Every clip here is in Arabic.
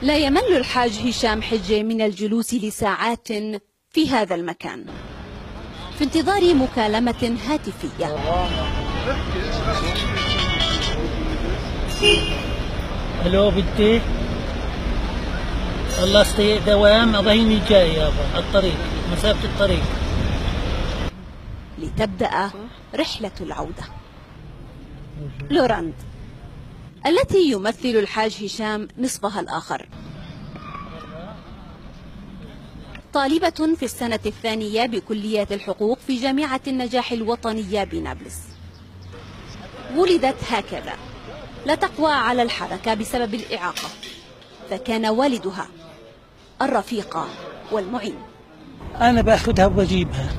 لا يمل الحاج هشام حجة من الجلوس لساعات في هذا المكان في انتظار مكالمة هاتفية. الو بدي خلصتي دوام اضيني جاي يابا على الطريق مسافة الطريق. لتبدأ رحلة العودة. لوراند التي يمثل الحاج هشام نصفها الآخر، طالبة في السنة الثانية بكلية الحقوق في جامعة النجاح الوطنية بنابلس. ولدت هكذا لا تقوى على الحركة بسبب الإعاقة، فكان والدها الرفيق والمعين. أنا بأخذها وبجيبها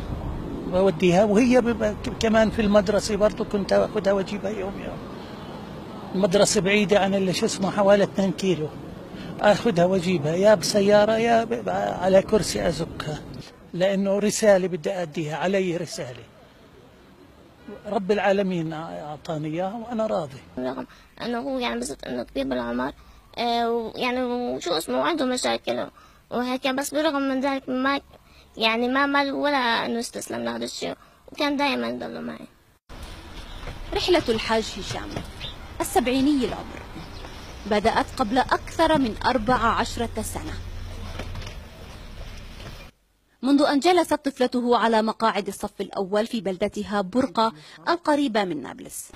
وأوديها، وهي كمان في المدرسة برضو كنت أخذها وأجيبها يوم. المدرسة بعيدة عن اللي شو اسمه حوالي 2 كيلو، أخذها وأجيبها يا بسيارة يا على كرسي أزقها، لأنه رسالة بدي أديها، علي رسالة رب العالمين أعطاني إياها وأنا راضي. رغم أنه هو يعني بس أنه كبير بالعمر يعني وشو اسمه وعنده مشاكل وهيك، بس برغم من ذلك ما مل ولا أنه استسلم لهذا الشيء، وكان دائما يضل معي. رحلة الحاج هشام السبعيني العمر بدأت قبل أكثر من 14 سنة، منذ أن جلست طفلته على مقاعد الصف الأول في بلدتها برقة القريبة من نابلس.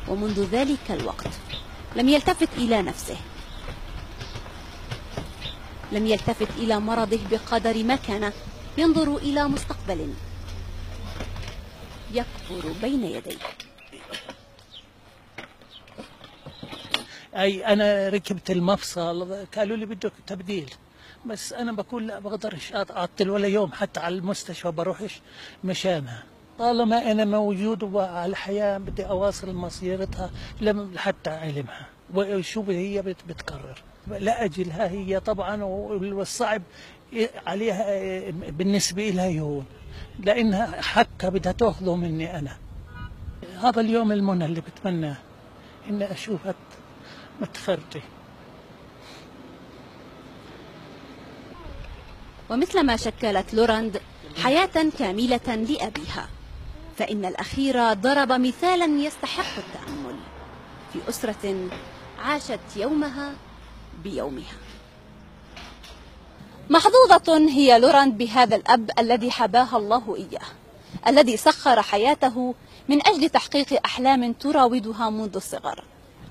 ومنذ ذلك الوقت لم يلتفت إلى نفسه، لم يلتفت إلى مرضه بقدر ما كان ينظر إلى مستقبل يكبر بين يديه. أي أنا ركبت المفصل قالوا لي بدك تبديل، بس أنا بقول لا بقدرش أعطل ولا يوم حتى على المستشفى بروحش مشانها. طالما أنا موجود وعلى الحياة بدي أواصل مسيرتها حتى علمها وشو هي بتقرر. لأجلها هي طبعا، والصعب عليها بالنسبة لها يهون، لأنها حقها بدها تأخذه مني أنا. هذا اليوم المنى اللي بتمناه إني أشوفها متخرجة. ومثلما شكلت لوراند حياة كاملة لأبيها، فإن الأخير ضرب مثالا يستحق التأمل في أسرة عاشت يومها بيومها. محظوظة هي لوراند بهذا الأب الذي حباها الله إياه، الذي سخر حياته من أجل تحقيق أحلام تراودها منذ الصغر.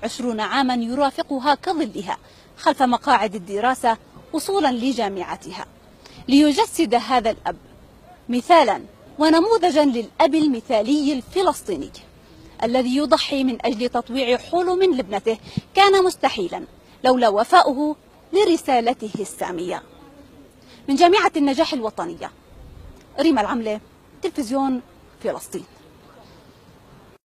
20 عاما يرافقها كظلها خلف مقاعد الدراسة وصولا لجامعتها، ليجسد هذا الأب مثالا ونموذجا للأب المثالي الفلسطيني الذي يضحي من أجل تطويع حلم لابنته كان مستحيلا لولا وفاؤه لرسالته السامية. من جامعة النجاح الوطنية، ريما العملة، تلفزيون فلسطين.